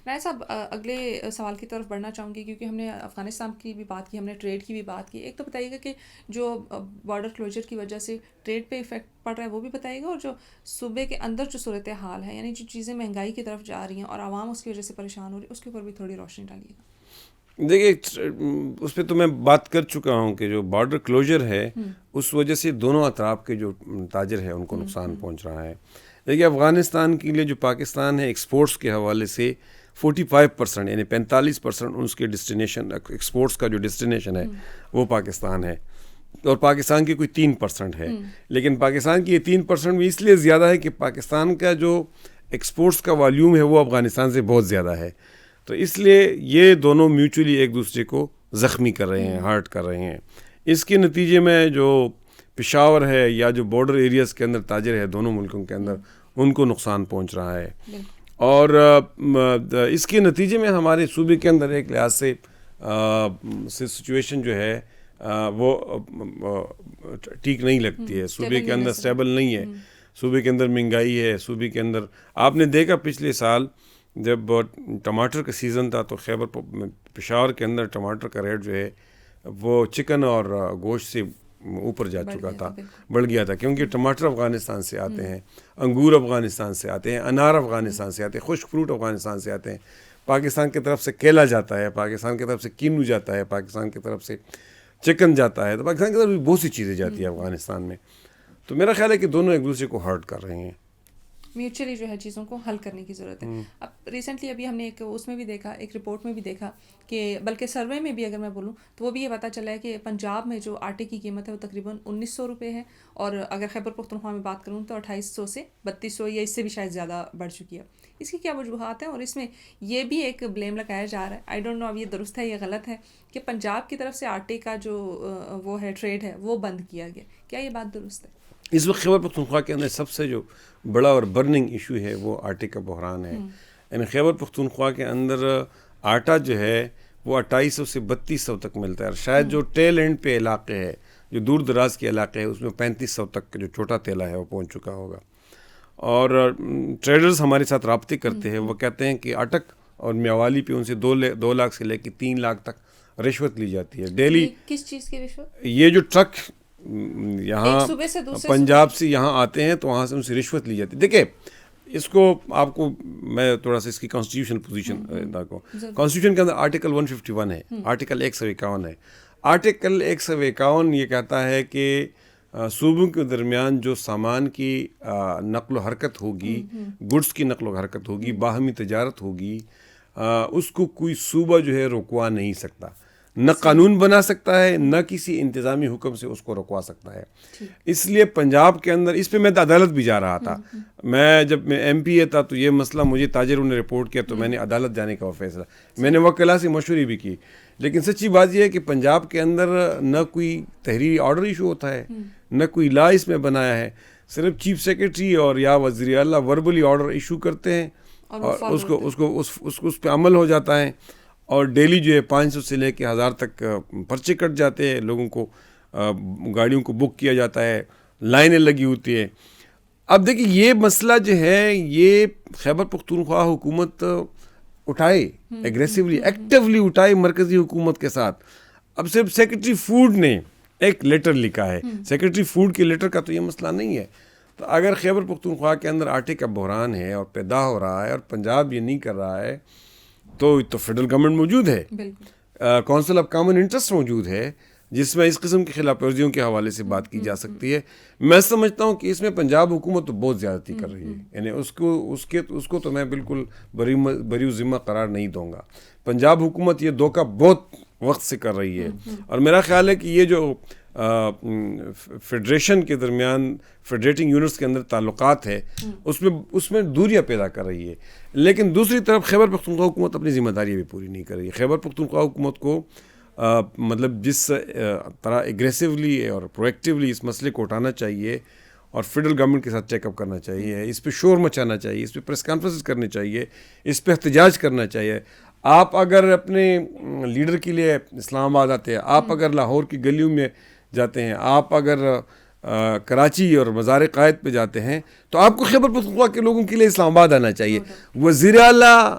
نائب صاحب, اگلے سوال کی طرف بڑھنا چاہوں گی, کیونکہ ہم نے افغانستان کی بھی بات کی, ہم نے ٹریڈ کی بھی بات کی. ایک تو بتائیے گا کہ جو بارڈر کلوجر کی وجہ سے ٹریڈ پہ ایفیکٹ پڑ رہا ہے وہ بھی بتائیے گا, اور جو صوبے کے اندر جو صورت حال ہے, یعنی جو چیزیں مہنگائی کی طرف جا رہی ہیں اور عوام اس کی وجہ سے پریشان ہو رہی ہے, اس کے اوپر بھی تھوڑی روشنی ڈالیے گا. دیکھیے, اس پہ تو میں بات کر چکا ہوں کہ جو بارڈر کلوجر ہے اس وجہ سے دونوں اطراف کے جو تاجر ہیں ان کو نقصان پہنچ رہا ہے. دیکھیے, افغانستان کے لیے جو پاکستان ہے ایکسپورٹس کے حوالے سے 45% یعنی 45% اس کے ڈسٹینیشن, ایکسپورٹس کا جو ڈسٹینیشن ہے وہ پاکستان ہے, اور پاکستان کی کوئی 3% ہے. لیکن پاکستان کی یہ 3% بھی اس لیے زیادہ ہے کہ پاکستان کا جو ایکسپورٹس کا والیوم ہے وہ افغانستان سے بہت زیادہ ہے. تو اس لیے یہ دونوں میوچولی ایک دوسرے کو زخمی کر رہے ہیں, ہارٹ کر رہے ہیں. اس کے نتیجے میں جو پشاور ہے یا جو بارڈر ایریاز کے اندر تاجر ہے دونوں ملکوں کے اندر, ان کو نقصان پہنچ رہا ہے. اور اس کے نتیجے میں ہمارے صوبے کے اندر ایک لحاظ سے سچویشن جو ہے وہ ٹھیک نہیں لگتی ہے. صوبے کے اندر سٹیبل نہیں ہے, صوبے کے اندر مہنگائی ہے. صوبے کے اندر آپ نے دیکھا پچھلے سال جب ٹماٹر کا سیزن تھا تو خیبر پشاور کے اندر ٹماٹر کا ریٹ جو ہے وہ چکن اور گوشت سے اوپر جا چکا تھا, بڑھ گیا تھا, کیونکہ ٹماٹر افغانستان سے آتے ہیں, انگور افغانستان سے آتے ہیں, انار افغانستان سے آتے ہیں, خشک فروٹ افغانستان سے آتے ہیں. پاکستان کی طرف سے کیلا جاتا ہے, پاکستان کی طرف سے کینو جاتا ہے, پاکستان کی طرف سے چکن جاتا ہے, تو پاکستان کی طرف بھی بہت سی چیزیں جاتی ہیں افغانستان میں. تو میرا خیال ہے کہ دونوں ایک دوسرے کو ہرٹ کر رہے ہیں. میوچولی جو ہے چیزوں کو حل کرنے کی ضرورت ہے. اب ریسنٹلی ابھی ہم نے ایک اس میں بھی دیکھا, ایک رپورٹ میں بھی دیکھا کہ بلکہ سروے میں بھی اگر میں بولوں تو وہ بھی یہ پتہ چلا ہے کہ پنجاب میں جو آٹے کی قیمت ہے وہ تقریباً 1900 روپے ہے, اور اگر خیبر پختونخوا میں بات کروں تو 2800 سے 3200 یا اس سے بھی شاید زیادہ بڑھ چکی ہے. اس کی کیا وجوہات ہیں, اور اس میں یہ بھی ایک بلیم لگایا جا رہا ہے, آئی ڈونٹ نو اب یہ درست ہے یا غلط ہے, کہ پنجاب کی طرف سے آٹے کا جو وہ ہے ٹریڈ ہے وہ بند کیا گیا. کیا یہ بات درست ہے؟ اس وقت خیبر پختونخوا کے اندر سب سے جو بڑا اور برننگ ایشو ہے وہ آٹے کا بحران ہے. یعنی خیبر پختونخوا کے اندر آٹا جو ہے وہ 2800 سے 3200 تک ملتا ہے, اور شاید جو ٹیل اینڈ پہ علاقے ہے, جو دور دراز کے علاقے ہے, اس میں 3500 تک جو چھوٹا تیلا ہے وہ پہنچ چکا ہوگا. اور ٹریڈرز ہمارے ساتھ رابطے کرتے ہیں, وہ کہتے ہیں کہ اٹک اور میاوالی پہ ان سے 2 لاکھ سے لے کے 3 لاکھ تک رشوت لی جاتی ہے ڈیلی. کس چیز کی رشوت؟ یہ جو ٹرک یہاں پنجاب سے یہاں آتے ہیں تو وہاں سے ان سے رشوت لی جاتی ہے. دیکھیں اس کو آپ کو میں تھوڑا سا اس کی کانسٹیٹیوشن پوزیشن کو کانسٹیٹیوشن کے اندر آرٹیکل 151 ہے, آرٹیکل 151 ہے. آرٹیکل 151 یہ کہتا ہے کہ صوبوں کے درمیان جو سامان کی نقل و حرکت ہوگی, گڈس کی نقل و حرکت ہوگی, باہمی تجارت ہوگی, اس کو کوئی صوبہ جو ہے رکوا نہیں سکتا, نہ قانون بنا سکتا ہے, نہ کسی انتظامی حکم سے اس کو رکوا سکتا ہے. اس لیے پنجاب کے اندر اس پہ میں عدالت بھی جا رہا تھا. میں جب میں ایم پی اے تھا تو یہ مسئلہ مجھے تاجروں نے رپورٹ کیا تو میں نے عدالت جانے کا فیصلہ, میں نے وکلاء سے مشورے بھی کی. لیکن سچی بات یہ ہے کہ پنجاب کے اندر نہ کوئی تحریری آرڈر ایشو ہوتا ہے, نہ کوئی لا اس میں بنایا ہے. صرف چیف سیکرٹری اور یا وزیر اعلیٰ وربلی آرڈر ایشو کرتے ہیں اور اس پہ عمل ہو جاتا ہے. اور ڈیلی جو ہے 500 سے لے کے 1000 تک پرچے کٹ جاتے ہیں, لوگوں کو گاڑیوں کو بک کیا جاتا ہے, لائنیں لگی ہوتی ہے. اب دیکھیں یہ مسئلہ جو ہے یہ خیبر پختونخوا حکومت اٹھائے, ایگریسولی ایکٹیولی اٹھائے مرکزی حکومت کے ساتھ. اب صرف سیکرٹری فوڈ نے ایک لیٹر لکھا ہے, سیکرٹری فوڈ کے لیٹر کا تو یہ مسئلہ نہیں ہے. تو اگر خیبر پختونخوا کے اندر آٹے کا بحران ہے اور پیدا ہو رہا ہے اور پنجاب یہ نہیں کر رہا ہے تو فیڈرل گورنمنٹ موجود ہے, کونسل آف کامن انٹرسٹ موجود ہے جس میں اس قسم کی خلاف ورزیوں کے حوالے سے بات کی جا سکتی ہے. میں سمجھتا ہوں کہ اس میں پنجاب حکومت تو بہت زیادتی کر رہی ہے, یعنی اس کو تو میں بالکل بری ذمہ قرار نہیں دوں گا. پنجاب حکومت یہ دھوکہ بہت وقت سے کر رہی ہے, اور میرا خیال ہے کہ یہ جو فیڈریشن کے درمیان فیڈریٹنگ یونٹس کے اندر تعلقات ہے اس میں دوریاں پیدا کر رہی ہے. لیکن دوسری طرف خیبر پختونخوا حکومت اپنی ذمہ داری بھی پوری نہیں کر رہی ہے. خیبر پختونخوا حکومت کو مطلب جس طرح ایگریسولی اور پرویکٹیولی اس مسئلے کو اٹھانا چاہیے اور فیڈرل گورنمنٹ کے ساتھ چیک اپ کرنا چاہیے, اس پہ شور مچانا چاہیے, اس پہ پریس کانفرنس کرنی چاہیے, اس پہ احتجاج کرنا چاہیے. آپ اگر اپنے لیڈر کے لیے اسلام آباد آتے ہیں, آپ اگر لاہور کی گلیوں میں جاتے ہیں, آپ اگر کراچی اور مزار قائد پہ جاتے ہیں تو آپ کو خیبر پختونخوا کے لوگوں کے لیے اسلام آباد آنا چاہیے. وزیر اعلیٰ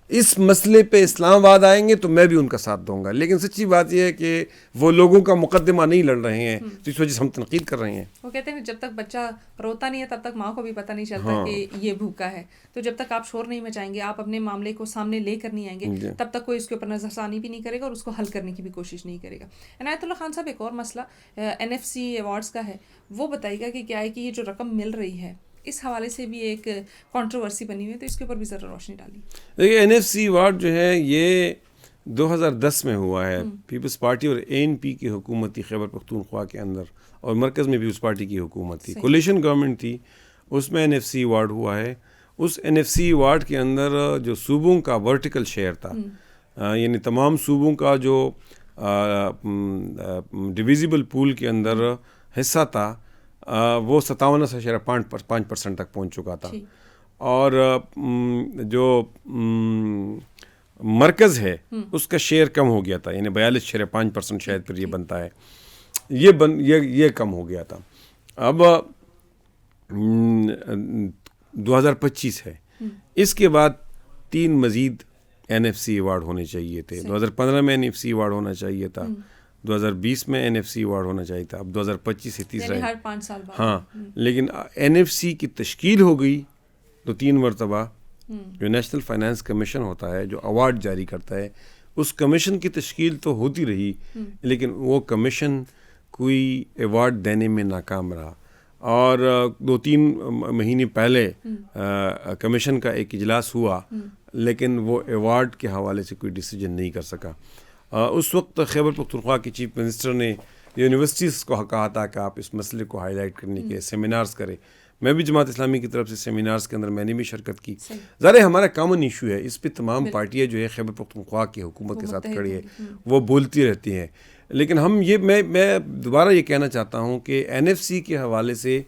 اس مسئلے پہ اسلام آباد آئیں گے تو میں بھی ان کا ساتھ دوں گا. لیکن سچی بات یہ ہے کہ وہ لوگوں کا مقدمہ نہیں لڑ رہے ہیں, تو اس وجہ سے ہم تنقید کر رہے ہیں. وہ کہتے ہیں جب تک بچہ روتا نہیں ہے تب تک ماں کو بھی پتہ نہیں چلتا کہ یہ بھوکا ہے. تو جب تک آپ شور نہیں مچائیں گے, آپ اپنے معاملے کو سامنے لے کر نہیں آئیں گے, تب تک کوئی اس کے اوپر نظر ثانی بھی نہیں کرے گا اور اس کو حل کرنے کی بھی کوشش نہیں کرے گا. عنایت اللہ خان صاحب, ایک اور مسئلہ NFC ایوارڈز کا ہے, وہ بتائیے گا کہ کیا ہے کہ یہ جو رقم مل رہی ہے اس حوالے سے بھی ایک کنٹروورسی بنی ہوئی ہے, تو اس کے اوپر بھی ذرا روشنی ڈالی. دیکھیے NFC ایوارڈ جو ہے یہ 2010 میں ہوا ہے. پیپلز پارٹی اور ANP کی حکومت تھی خیبر پختونخوا کے اندر, اور مرکز میں پیپلز پارٹی کی حکومت تھی, کولیشن گورنمنٹ تھی, اس میں NFC ایوارڈ ہوا ہے. اس NFC ایوارڈ کے اندر جو صوبوں کا ورٹیکل شیئر تھا, یعنی تمام صوبوں کا جو ڈویزیبل پول کے اندر حصہ تھا وہ 57.5% تک پہنچ چکا تھا. اور جو مرکز ہے اس کا شیئر کم ہو گیا تھا, یعنی 42.5% شاید پھر یہ بنتا ہے, یہ کم ہو گیا تھا. اب 2025 ہے, اس کے بعد 3 مزید NFC ایوارڈ ہونے چاہیے تھے. 2015 میں NFC ایوارڈ ہونا چاہیے تھا, 2020 میں NFC ایوارڈ ہونا چاہیے تھا, اب 2025 سے تیسرا ہے. ہر 5 سال بعد. ہاں, لیکن NFC کی تشکیل ہو گئی تو 3 مرتبہ جو نیشنل فائنانس کمیشن ہوتا ہے جو ایوارڈ جاری کرتا ہے, اس کمیشن کی تشکیل تو ہوتی رہی, لیکن وہ کمیشن کوئی ایوارڈ دینے میں ناکام رہا. اور 2-3 مہینے پہلے کمیشن کا ایک اجلاس ہوا, لیکن وہ ایوارڈ کے حوالے سے کوئی ڈیسیجن نہیں کر سکا. اس وقت خیبر پختونخوا کے چیف منسٹر نے یونیورسٹیز کو کہا تھا کہ آپ اس مسئلے کو ہائی لائٹ کرنے کے سیمینارز کریں. میں بھی جماعت اسلامی کی طرف سے سیمینارز کے اندر میں نے بھی شرکت کی. ظاہر ہمارا کامن ایشو ہے, اس پہ تمام پارٹیاں جو ہے خیبر پختونخوا کی حکومت کے ساتھ کھڑی ہے, وہ بولتی رہتی ہیں. لیکن میں دوبارہ یہ کہنا چاہتا ہوں کہ NFC کے حوالے سے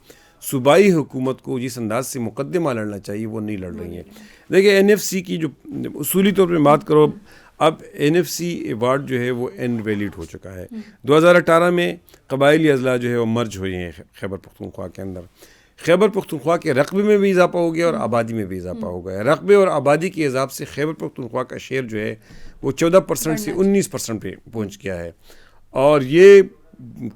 صوبائی حکومت کو جس انداز سے مقدمہ لڑنا چاہیے وہ نہیں لڑ رہی ہیں. دیکھیں NFC کی جو اصولی طور پہ بات کرو, اب NFC ایوارڈ جو ہے وہ انویلڈ ہو چکا ہے. 2018 میں قبائلی اضلاع جو ہے وہ مرج ہوئے ہیں خیبر پختونخوا کے اندر. خیبر پختونخوا کے رقبے میں بھی اضافہ ہو گیا اور آبادی میں بھی اضافہ ہو گیا. رقبے اور آبادی کے حساب سے خیبر پختونخوا کا شیئر جو ہے وہ 14% سے 19% پہ پہنچ گیا ہے. اور یہ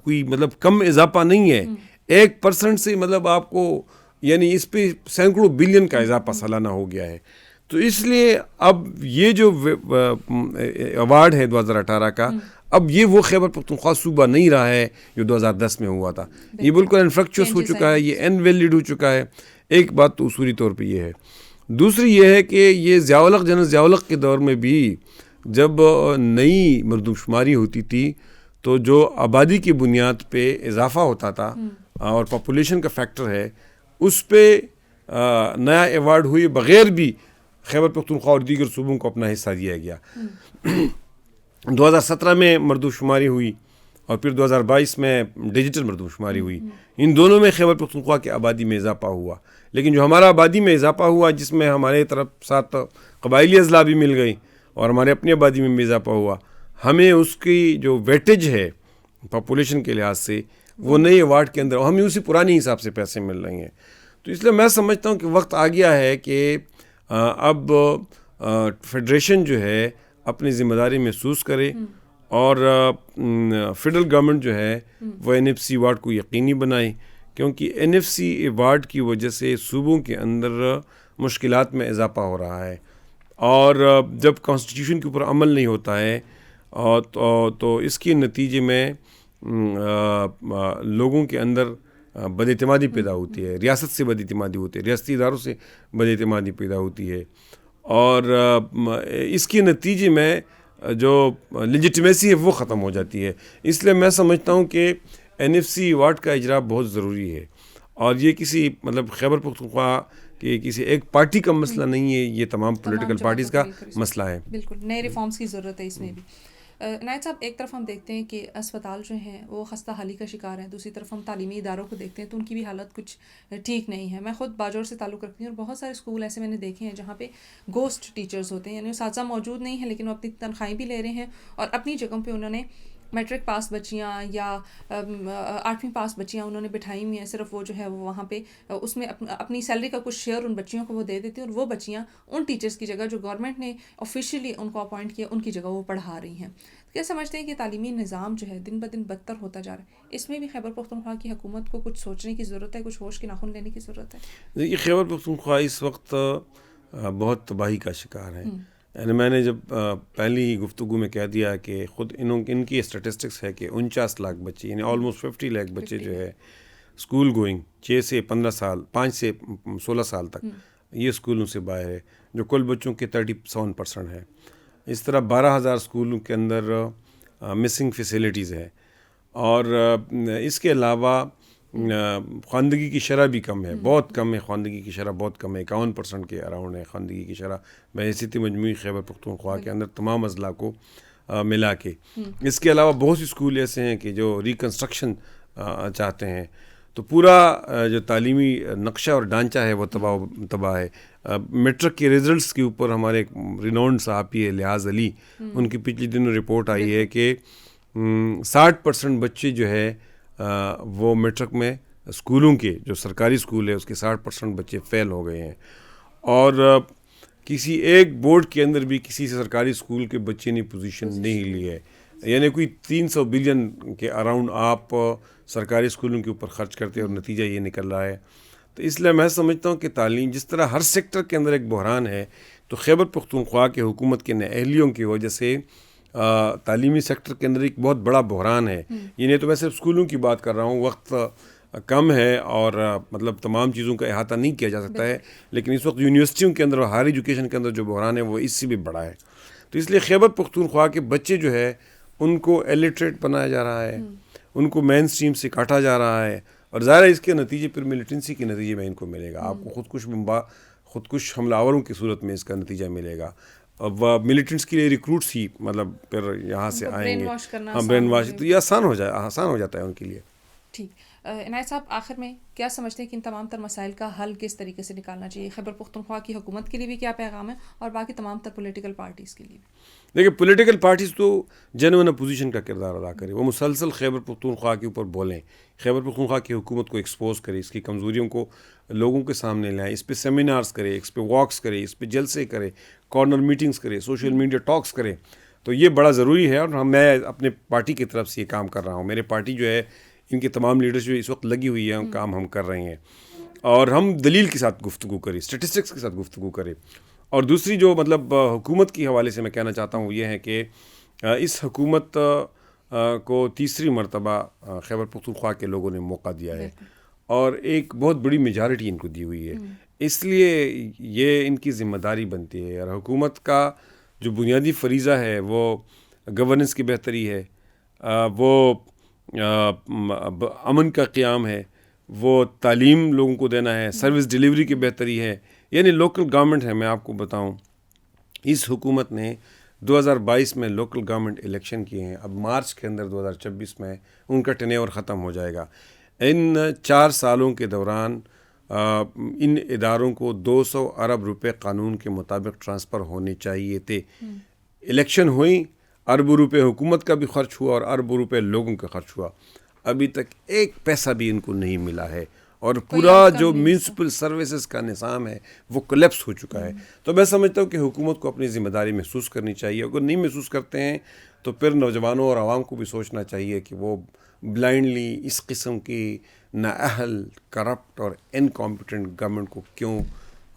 کوئی مطلب کم اضافہ نہیں ہے. 1% سے مطلب آپ کو یعنی اس پہ سینکڑوں بلین کا اضافہ سالانہ ہو گیا ہے. تو اس لیے اب یہ جو ایوارڈ ہے 2018 کا, اب یہ وہ خیبر پختونخوا صوبہ نہیں رہا ہے جو 2010 میں ہوا تھا. یہ بالکل انفریکچوس ہو چکا ہے, یہ انویلڈ ہو چکا ہے. ایک بات تو اصولی طور پہ یہ ہے. دوسری یہ ہے کہ یہ ضیاءالحق جنرل ضیاءالحق کے دور میں بھی جب نئی مردم شماری ہوتی تھی تو جو آبادی کی بنیاد پہ اضافہ ہوتا تھا اور پاپولیشن کا فیکٹر ہے, اس پہ نیا ایوارڈ ہوئے بغیر بھی خیبر پختونخوا اور دیگر صوبوں کو اپنا حصہ دیا گیا. 2017 میں مردم شماری ہوئی اور پھر 2022 میں ڈیجیٹل مردم شماری ہوئی. ان دونوں میں خیبر پختونخوا کی آبادی میں اضافہ ہوا, لیکن جو ہمارا آبادی میں اضافہ ہوا جس میں ہمارے طرف ساتھ قبائلی اضلاع بھی مل گئی اور ہمارے اپنی آبادی میں بھی اضافہ ہوا, ہمیں اس کی جو ویٹیج ہے پاپولیشن کے لحاظ سے وہ نئے ایوارڈ کے اندر ہمیں اسی پرانی حساب سے پیسے مل رہے ہیں. تو اس لیے میں سمجھتا ہوں کہ وقت آ گیا ہے کہ اب فیڈریشن جو ہے اپنی ذمہ داری محسوس کرے اور فیڈرل گورنمنٹ جو ہے وہ NFC ایوارڈ کو یقینی بنائے, کیونکہ NFC ایوارڈ کی وجہ سے صوبوں کے اندر مشکلات میں اضافہ ہو رہا ہے. اور جب کانسٹیٹیوشن کے اوپر عمل نہیں ہوتا ہے تو اس کے نتیجے میں لوگوں کے اندر بد اعتمادی پیدا ہوتی ہے, ریاست سے بد اعتمادی ہوتی ہے, ریاستی اداروں سے بد اعتمادی پیدا ہوتی ہے, اور اس کے نتیجے میں جو لیجیٹمیسی ہے وہ ختم ہو جاتی ہے. اس لیے میں سمجھتا ہوں کہ NFC ایوارڈ کا اجرا بہت ضروری ہے, اور یہ کسی مطلب خیبر پختونخوا کہ کسی ایک پارٹی کا مسئلہ نہیں ہے, یہ تمام پولیٹیکل پارٹیز کا مسئلہ ہے. بالکل نئے ریفارمز کی ضرورت ہے اس میں بھی. عنایت صاحب, ایک طرف ہم دیکھتے ہیں کہ اسپتال جو ہیں وہ خستہ حالی کا شکار ہیں, دوسری طرف ہم تعلیمی اداروں کو دیکھتے ہیں تو ان کی بھی حالت کچھ ٹھیک نہیں ہے. میں خود باجوڑ سے تعلق رکھتی ہوں اور بہت سارے اسکول ایسے میں نے دیکھے ہیں جہاں پہ گوسٹ ٹیچرز ہوتے ہیں, یعنی اساتذہ موجود نہیں ہیں لیکن وہ اپنی تنخواہیں بھی لے رہے ہیں اور اپنی جگہوں پہ انہوں نے میٹرک پاس بچیاں یا 8ویں پاس بچیاں انہوں نے بٹھائی ہوئی ہیں. صرف وہ جو ہے وہ وہاں پہ اس میں اپنی سیلری کا کچھ شیئر ان بچیوں کو وہ دے دیتے ہیں, اور وہ بچیاں ان ٹیچرز کی جگہ جو گورنمنٹ نے آفیشیلی ان کو اپوائنٹ کیا ان کی جگہ وہ پڑھا رہی ہیں. کیا سمجھتے ہیں کہ تعلیمی نظام جو ہے دن بدن بدتر ہوتا جا رہا ہے, اس میں بھی خیبر پختونخوا کی حکومت کو کچھ سوچنے کی ضرورت ہے, کچھ ہوش کے ناخن لینے کی ضرورت ہے؟ دیکھیے, خیبر پختونخوا اس وقت بہت تباہی کا شکار ہے. یعنی میں نے جب پہلی ہی گفتگو میں کہہ دیا کہ خود ان کی اسٹیٹسٹکس ہے کہ 49 لاکھ بچے یعنی آلموسٹ 50 لاکھ بچے جو ہے اسکول گوئنگ 6 سے 15 سال 5 سے 16 سال تک یہ اسکولوں سے باہر ہے, جو کل بچوں کے 37% ہے. اس طرح 12,000 اسکولوں کے اندر مسنگ فیسیلیٹیز ہے, اور اس کے علاوہ خواندگی کی شرح بھی کم ہے, بہت کم ہے. خواندگی کی شرح بہت کم ہے, 51% کے اراؤنڈ ہے خواندگی کی شرح بحیثیت مجموعی خیبر پختونخوا کے اندر تمام اضلاع کو ملا کے. اس کے علاوہ بہت سی اسکول ایسے ہیں کہ جو ریکنسٹرکشن چاہتے ہیں, تو پورا جو تعلیمی نقشہ اور ڈھانچہ ہے وہ تباہ ہے. میٹرک کے ریزلٹس کے اوپر ہمارے ایک رینونڈ صحافی ہے لحاظ علی, ان کی پچھلے دنوں رپورٹ آئی ہے کہ 60% بچے جو ہے وہ میٹرک میں اسکولوں کے جو سرکاری اسکول ہے اس کے 60% بچے فیل ہو گئے ہیں, اور کسی ایک بورڈ کے اندر بھی کسی سرکاری اسکول کے بچے نے پوزیشن نہیں لی ہے. یعنی کوئی 300 بلین کے اراؤنڈ آپ سرکاری اسکولوں کے اوپر خرچ کرتے ہیں اور نتیجہ یہ نکل رہا ہے. تو اس لیے میں سمجھتا ہوں کہ تعلیم جس طرح ہر سیکٹر کے اندر ایک بحران ہے, تو خیبر پختونخوا کے حکومت کے نااہلیوں کی وجہ سے تعلیمی سیکٹر کے اندر ایک بہت بڑا بحران ہے. یہ تو میں صرف اسکولوں کی بات کر رہا ہوں, وقت کم ہے اور مطلب تمام چیزوں کا احاطہ نہیں کیا جا سکتا ہے, لیکن اس وقت یونیورسٹیوں کے اندر اور ہائر ایجوکیشن کے اندر جو بحران ہے وہ اس سے بھی بڑا ہے. تو اس لیے خیبر پختونخوا کے بچے جو ہے ان کو ایلیٹریٹ بنایا جا رہا ہے, ان کو مین اسٹریم سے کاٹا جا رہا ہے, اور ظاہر ہے اس کے نتیجے پھر ملیٹنسی کے نتیجے میں ان کو ملے گا. آپ کو خودکش حملہ آوروں کی صورت میں اس کا نتیجہ ملے گا. اب ملیٹنٹس کے لیے ریکروٹس ہی مطلب پھر یہاں سے آئیں گے, برین واش, تو یہ آسان ہو جاتا ہے ان کے لیے. ٹھیک. عنایت صاحب, آخر میں کیا سمجھتے ہیں کہ ان تمام تر مسائل کا حل کس طریقے سے نکالنا چاہیے؟ خیبر پختونخوا کی حکومت کے لیے بھی کیا پیغام ہے اور باقی تمام تر پولیٹیکل پارٹیز کے لیے بھی؟ دیکھیے, پولیٹیکل پارٹیز تو جینوئن اپوزیشن کا کردار ادا کرے, وہ مسلسل خیبر پختونخوا کے اوپر بولیں, خیبر پختونخوا کی حکومت کو ایکسپوز کرے, اس کی کمزوریوں کو لوگوں کے سامنے لائیں, اس پہ سیمینارز کرے, اس پہ واکس کرے, اس پہ جلسے کرے, کارنر میٹنگز کرے, سوشل میڈیا ٹاکس کرے, تو یہ بڑا ضروری ہے. اور میں اپنے پارٹی کی طرف سے یہ کام کر رہا ہوں. میرے پارٹی جو ہے ان کے تمام لیڈرز جو اس وقت لگی ہوئی ہے کام ہم کر رہے ہیں, اور ہم دلیل کے ساتھ گفتگو کریں, اسٹیٹسٹکس کے ساتھ گفتگو کریں. اور دوسری جو مطلب حکومت کے حوالے سے میں کہنا چاہتا ہوں وہ یہ ہے کہ اس حکومت کو تیسری مرتبہ خیبر پختونخوا کے لوگوں نے موقع دیا ہے, اور ایک بہت بڑی میجارٹی ان کو دی ہوئی ہے. اس لیے یہ ان کی ذمہ داری بنتی ہے. اور حکومت کا جو بنیادی فریضہ ہے وہ گورننس کی بہتری ہے, وہ امن کا قیام ہے, وہ تعلیم لوگوں کو دینا ہے, سروس ڈیلیوری کی بہتری ہے, یعنی لوکل گورنمنٹ ہے. میں آپ کو بتاؤں, اس حکومت نے 2022 میں لوکل گورنمنٹ الیکشن کیے ہیں. اب مارچ کے اندر 2026 میں ان کا ٹینیور ختم ہو جائے گا. ان 4 سالوں کے دوران ان اداروں کو 200 ارب روپے قانون کے مطابق ٹرانسفر ہونے چاہیے تھے. الیکشن ہوئی, اربوں روپے حکومت کا بھی خرچ ہوا اور اربوں روپے لوگوں کا خرچ ہوا. ابھی تک ایک پیسہ بھی ان کو نہیں ملا ہے, اور پورا جو میونسپل سروسز کا نظام ہے وہ کولیپس ہو چکا ہے. تو میں سمجھتا ہوں کہ حکومت کو اپنی ذمہ داری محسوس کرنی چاہیے. اگر نہیں محسوس کرتے ہیں تو پھر نوجوانوں اور عوام کو بھی سوچنا چاہیے کہ وہ بلائنڈلی اس قسم کی نااہل, کرپٹ اور انکمپیٹنٹ گورنمنٹ کو کیوں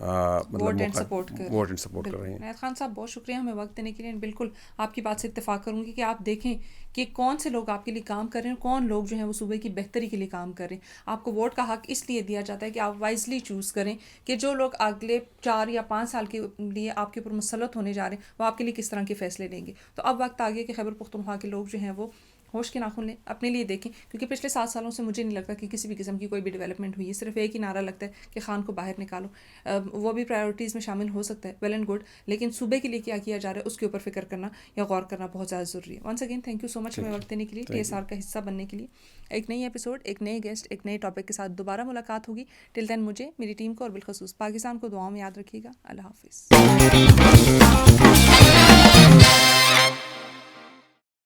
ووٹ اینڈ سپورٹ کر رہے ہیں. عنایت خان صاحب بہت شکریہ ہمیں وقت دینے کے لیے. بالکل آپ کی بات سے اتفاق کروں گی کہ آپ دیکھیں کہ کون سے لوگ آپ کے لیے کام کر رہے ہیں, کون لوگ جو ہیں وہ صوبے کی بہتری کے لیے کام کر رہے ہیں. آپ کو ووٹ کا حق اس لیے دیا جاتا ہے کہ آپ وائزلی چوز کریں کہ جو لوگ اگلے 4 یا 5 سال کے لیے آپ کے اوپر مسلط ہونے جا رہے ہیں وہ آپ کے لیے کس طرح کے فیصلے لیں گے. تو اب وقت آ گیا کہ خیبر پختونخوا کے لوگ جو ہیں وہ ہوش کے ناخن لیں, اپنے لیے دیکھیں, کیونکہ پچھلے 7 سالوں سے مجھے نہیں لگتا کہ کسی بھی قسم کی کوئی بھی ڈیولپمنٹ ہوئی ہے. صرف ایک ہی نعرہ لگتا ہے کہ خان کو باہر نکالو. وہ بھی پرائیورٹیز میں شامل ہو سکتا ہے, ویل اینڈ گڈ, لیکن صوبے کے لیے کیا کیا جا رہا ہے اس کے اوپر فکر کرنا یا غور کرنا بہت زیادہ ضروری ہے. Once again thank you so much ہمیں وقت دینے کے لیے, TSR کا حصہ بننے کے لیے. ایک نئی ایپیسوڈ, ایک نئے گیسٹ, ایک نئے ٹاپک کے ساتھ دوبارہ ملاقات ہوگی. ٹل دین مجھے, میری ٹیم کو اور بالخصوص پاکستان کو دعاؤں میں یاد رکھیے گا. اللہ حافظ.